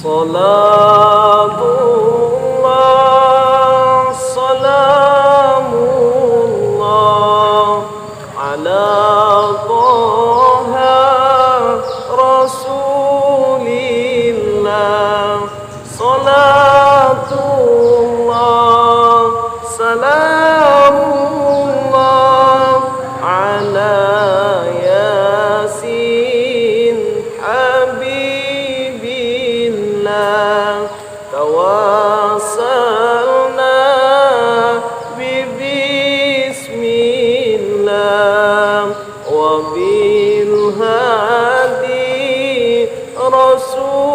Salatullah, salamullah ala Taha Rasulillah. Salatullah, salamullah ala Yasin Habibillah. Tawassalna bismillah wa bil hadi Rasulillah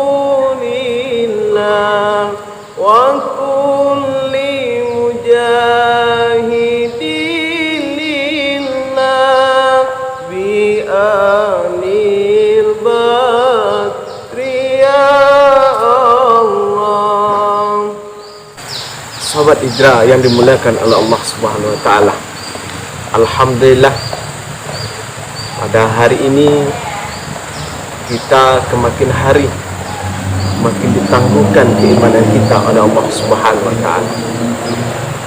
wa kulli mujahidin lillah bi anil badri ya Allah. Sahabat Hijrah yang dimuliakan oleh Allah Subhanahu wa taala. Alhamdulillah, pada hari ini kita kemakin hari makin ditangguhkan keimanan kita oleh Allah Subhanahu wa taala.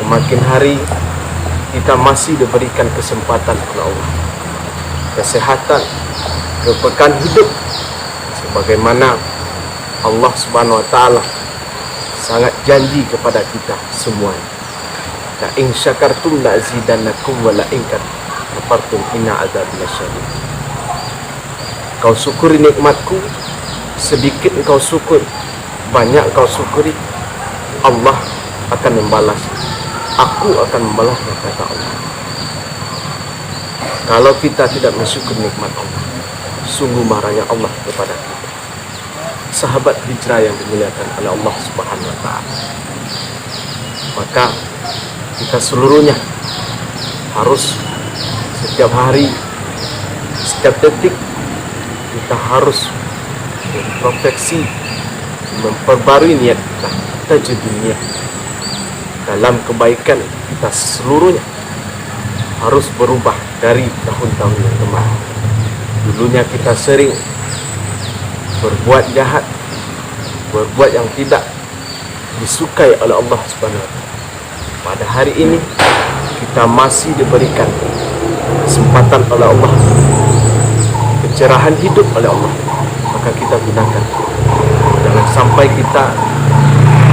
Kemakin hari kita masih diberikan kesempatan oleh Allah, kesehatan, kepekaan hidup, sebagaimana Allah Subhanahu wa taala sangat janji kepada kita semuanya. La in syakartum la azidannakum wa la in kafartum inna adzabi lasyadid. Kau syukuri nikmatku, sedikit engkau syukur, banyak engkau syukuri, Allah akan membalas. Aku akan membalasnya, kata Allah. Kalau kita tidak mensyukur nikmat Allah, sungguh marahnya Allah kepada kita. Sahabat Hijrah yang dimuliakan oleh Allah Subhanahu wa taala. Maka kita seluruhnya harus setiap hari, setiap detik kita harus memperfeksi, memperbarui niat kita, tajdid niat dalam kebaikan kita seluruhnya harus berubah dari tahun-tahun yang kemarin. Dulunya kita sering berbuat jahat, berbuat yang tidak disukai oleh Allah Subhanahu wa taala. Pada hari ini kita masih diberikan kesempatan oleh Allah, pencerahan hidup oleh Allah, maka kita gunakan. Jangan sampai kita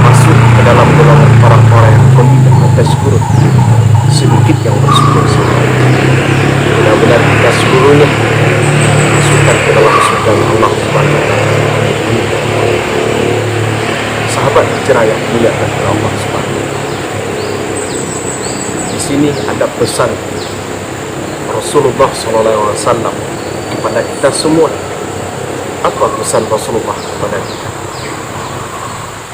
masuk ke dalam golongan orang-orang yang qalilan wa tashkurun, sedikit yang bersyukur. Benar-benar kita seluruhnya masukkan ke dalam surga Allah Subhanahu wa taala. Sahabat Hijrah yang dimuliakan oleh Allah Subhanahu wa taala. Di sini ada pesan Rasulullah SAW kepada kita semua. Apa pesan Rasulullah kepada kita?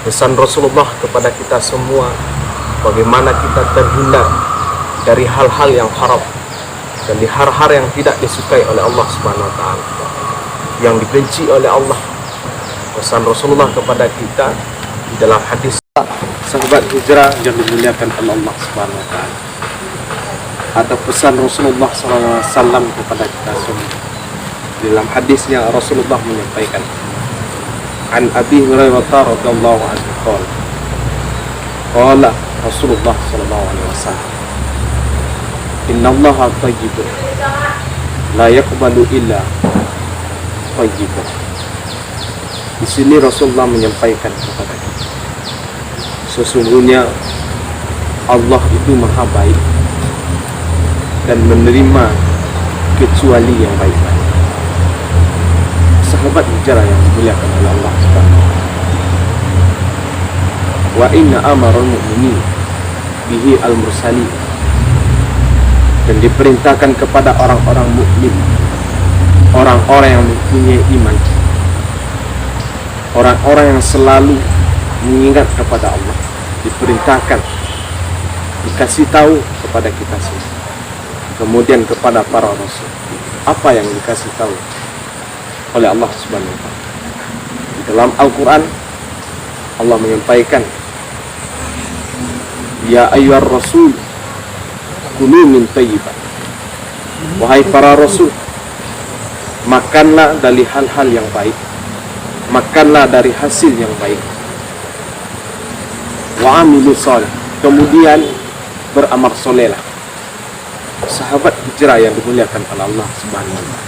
Pesan Rasulullah kepada kita semua, bagaimana kita terhindar dari hal-hal yang haram, dari hal-hal yang tidak disukai oleh Allah Subhanahu wa taala, yang dibenci oleh Allah. Pesan Rasulullah kepada kita di dalam hadis sahabat Hijrah yang dimuliakan oleh Allah Subhanahu wa taala. Ada pesan Rasulullah SAW kepada kita semua. Dalam hadisnya Rasulullah menyampaikan, An Abi Hurairah radhiyallahu anhu qala Rasulullah sallallahu alaihi wasallam, Innallaha thayyibun la yaqbalu illa thayyiban. Di sini Rasulullah menyampaikan kepada kita, sesungguhnya Allah itu maha baik dan menerima kecuali yang baik-baik. Sahabat Hijrah yang dimuliakan oleh Allah Subhanahu wa taala. Wa inna amarul mu'minin bihi al-mursalin, dan diperintahkan kepada orang-orang mukmin, orang-orang yang mempunyai iman, orang-orang yang selalu mengingat kepada Allah, diperintahkan, dikasih tahu kepada kita semua. Kemudian kepada para rasul, apa yang dikasih tahu oleh Allah Subhanahu wa taala. Dalam Al-Quran Allah menyampaikan, Ya ayyuhar rasul kulu min thayyibat. Wahai para rasul, makanlah dari hal-hal yang baik, makanlah dari hasil yang baik. Wa amilu sholih, kemudian beramal solehlah. Sahabat hijrah yang dimuliakan oleh Allah Subhanahu wa taala.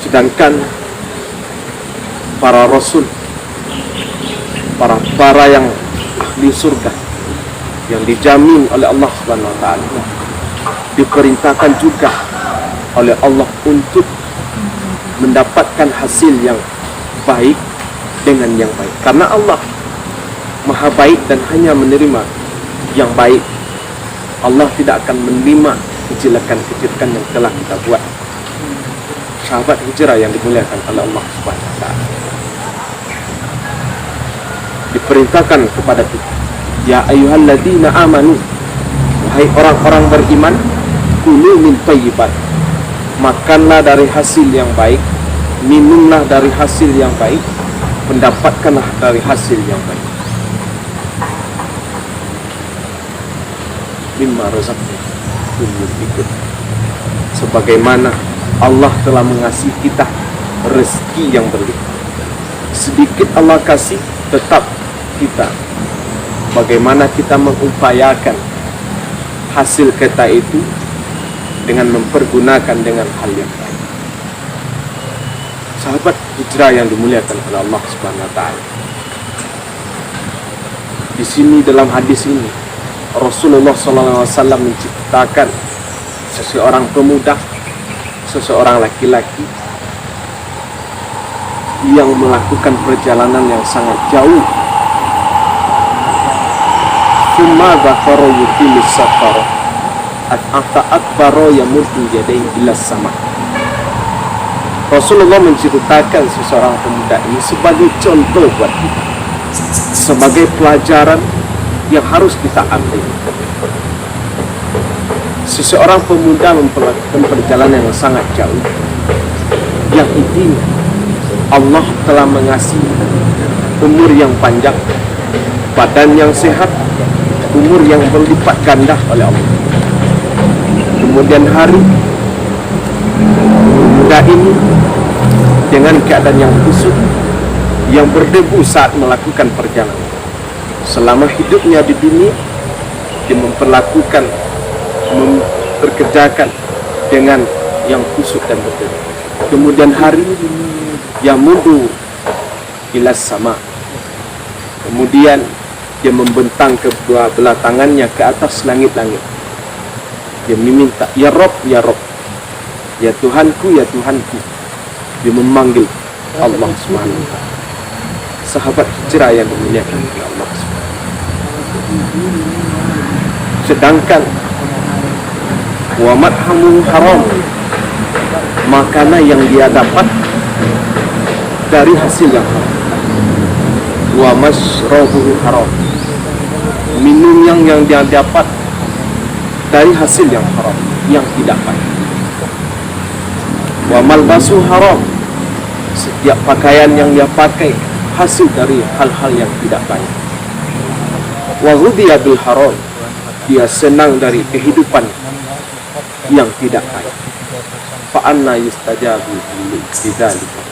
Sedangkan para rasul, para yang ahli surga yang dijamin oleh Allah Subhanahu wa taala, diperintahkan juga oleh Allah untuk mendapatkan hasil yang baik dengan yang baik. Karena Allah Maha baik dan hanya menerima yang baik. Allah tidak akan menerima kejelekan-kejelekan yang telah kita buat. Sahabat hijrah yang dimuliakan oleh Allah Subhanahu wa taala, diperintahkan kepada kita, ya ayyuhalladzina amanu, wahai orang-orang beriman, kulu min thayyibat, makanlah dari hasil yang baik, minumlah dari hasil yang baik, mendapatkanlah dari hasil yang baik. Mimma razaqnakum yunfiqun, sebagaimana Allah telah mengasihi kita rezeki yang berlimpah. Sedikit Allah kasih, tetap kita bagaimana kita mengupayakan hasil kita itu dengan mempergunakan dengan hal yang baik. Sahabat hijrah yang dimuliakan oleh Allah Subhanahu wa taala, di sini dalam hadis ini Rasulullah SAW menciptakan seseorang pemuda, seseorang laki-laki yang melakukan perjalanan yang sangat jauh. Summa dzakara yutilis safar at-ata akbaro yamuddu yadayhi ila sama. Rasulullah menceritakan seseorang pemuda ini sebagai contoh buat kita, sebagai pelajaran yang harus kita ambil. Seseorang pemuda melakukan perjalanan yang sangat jauh, yang intinya Allah telah mengasihi umur yang panjang, badan yang sehat, umur yang berlipat ganda oleh Allah. Kemudian hari pemuda ini dengan keadaan yang kusut, yang berdebu saat melakukan perjalanan. Selama hidupnya di dunia, dia memperkerjakan dengan yang kusut dan berdebu. Kemudian hari yang mundur ilas sama, kemudian dia membentang kedua belah tangannya ke atas langit-langit. Dia meminta, ya Rob, ya Rob, ya Tuhanku, ya Tuhanku. Dia memanggil Allah Subhanahu wa taala. Sahabat hijrah yang dimuliakan oleh Allah Subhanahu. Sedangkan wa mathamu haram, makanan yang dia dapat dari hasil yang haram. Wa mashrabuhu haram, minum yang dia dapat dari hasil yang haram, yang tidak baik. Wa malbasu haram, setiap pakaian yang dia pakai hasil dari hal-hal yang tidak baik. Wa ghudhiya bil haram, dia senang dari kehidupan yang tidak baik. Fa anna yustajabu lidzalika.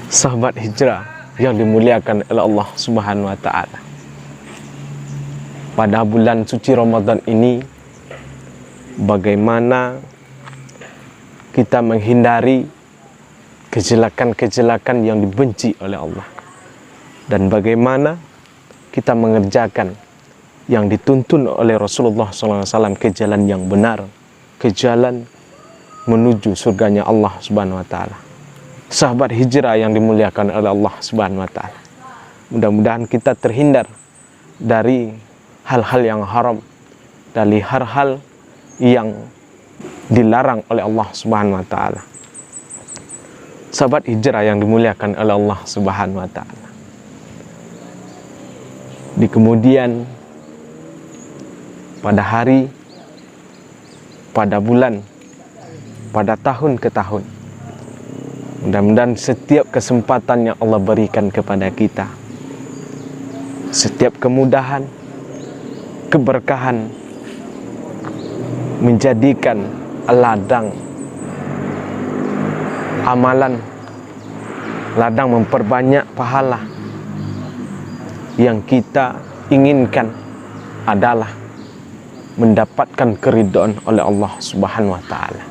Sahabat hijrah yang dimuliakan oleh Allah Subhanahu wa taala, pada bulan suci Ramadan ini, bagaimana kita menghindari kejelekan-kejelekan yang dibenci oleh Allah, dan bagaimana kita mengerjakan yang dituntun oleh Rasulullah SAW ke jalan yang benar, ke jalan menuju surganya Allah Subhanahu wa taala. Sahabat hijrah yang dimuliakan oleh Allah Subhanahu wa taala, mudah-mudahan kita terhindar dari hal-hal yang haram, dari hal-hal yang dilarang oleh Allah Subhanahu wa taala. Sahabat hijrah yang dimuliakan oleh Allah Subhanahu wa taala, di kemudian pada hari, pada bulan, pada tahun ke tahun, mudah-mudahan setiap kesempatan yang Allah berikan kepada kita, setiap kemudahan, keberkahan, menjadikan ladang amalan ladang memperbanyak pahala. Yang kita inginkan adalah mendapatkan keridhaan oleh Allah Subhanahu wa taala.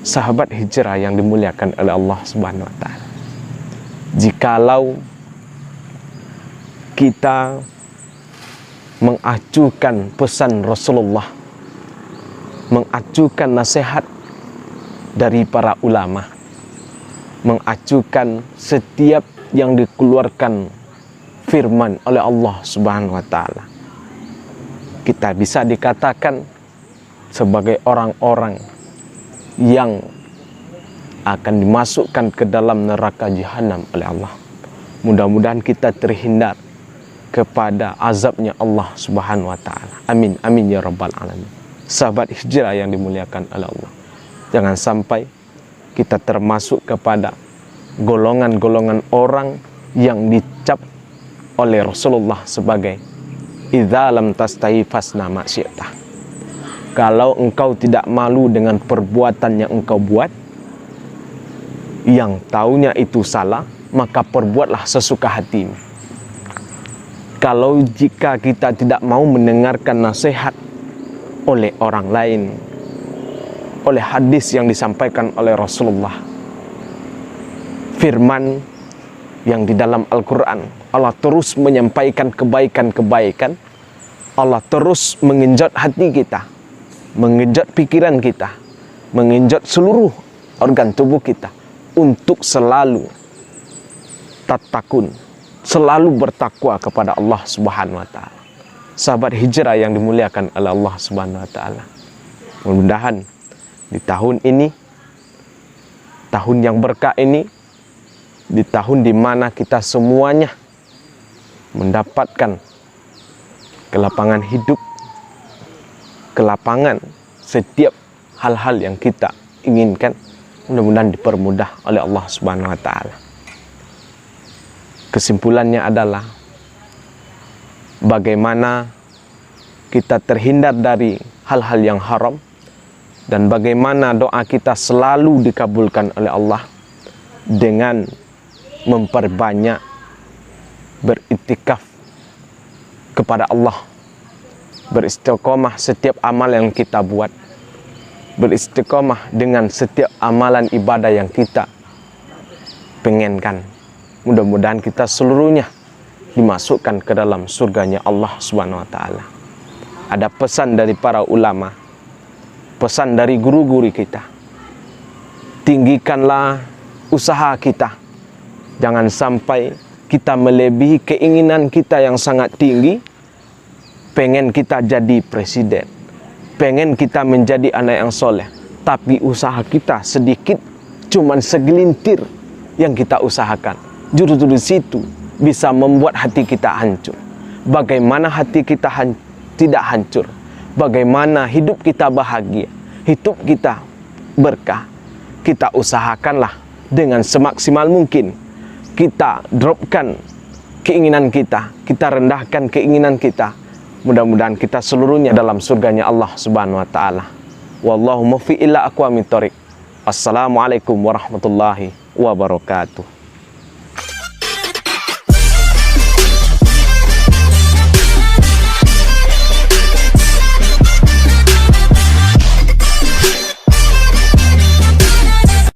Sahabat hijrah yang dimuliakan oleh Allah Subhanahu wa taala. Jikalau kita mengacukan pesan Rasulullah, mengacukan nasihat dari para ulama, mengacukan setiap yang dikeluarkan firman oleh Allah Subhanahu wa taala, kita bisa dikatakan sebagai orang-orang yang akan dimasukkan ke dalam neraka jahanam oleh Allah. Mudah-mudahan kita terhindar kepada azabnya Allah Subhanahu wa taala. Amin, amin ya rabbal alamin. Sahabat hijrah yang dimuliakan oleh Allah, jangan sampai kita termasuk kepada golongan-golongan orang yang dicap oleh Rasulullah sebagai idza lam tastahi fasna ma syi'ta. Kalau engkau tidak malu dengan perbuatan yang engkau buat, yang taunya itu salah, maka perbuatlah sesuka hatimu. Kalau jika kita tidak mau mendengarkan nasihat oleh orang lain, oleh hadis yang disampaikan oleh Rasulullah, firman yang di dalam Al-Quran, Allah terus menyampaikan kebaikan-kebaikan, Allah terus mengenjot hati kita, mengenjot pikiran kita, mengenjot seluruh organ tubuh kita untuk selalu tatakun, selalu bertakwa kepada Allah Subhanahu wa taala. Sahabat hijrah yang dimuliakan oleh Allah Subhanahu wa taala, mudah-mudahan di tahun ini, tahun yang berkah ini, di tahun di mana kita semuanya mendapatkan kelapangan hidup, kelapangan setiap hal-hal yang kita inginkan, mudah-mudahan dipermudah oleh Allah Subhanahu wa taala. Kesimpulannya adalah bagaimana kita terhindar dari hal-hal yang haram, dan bagaimana doa kita selalu dikabulkan oleh Allah dengan memperbanyak beriktikaf kepada Allah, beristiqomah setiap amal yang kita buat, beristiqomah dengan setiap amalan ibadah yang kita pengenkan. Mudah-mudahan kita seluruhnya dimasukkan ke dalam surganya Allah Subhanahu wa taala. Ada pesan dari para ulama, pesan dari guru-guru kita, tinggikanlah usaha kita. Jangan sampai kita melebihi keinginan kita yang sangat tinggi, pengen kita jadi presiden, pengen kita menjadi anak yang soleh, tapi usaha kita sedikit, cuman segelintir yang kita usahakan. Justru di situ bisa membuat hati kita hancur. Bagaimana hati kita tidak hancur? Bagaimana hidup kita bahagia, hidup kita berkah? Kita usahakanlah dengan semaksimal mungkin. Kita dropkan keinginan kita, kita rendahkan keinginan kita. Mudah-mudahan kita seluruhnya dalam surganya Allah Subhanahu wa taala. Wallahu muwaffiq ila aqwamit thoriq. Assalamualaikum warahmatullahi wabarakatuh.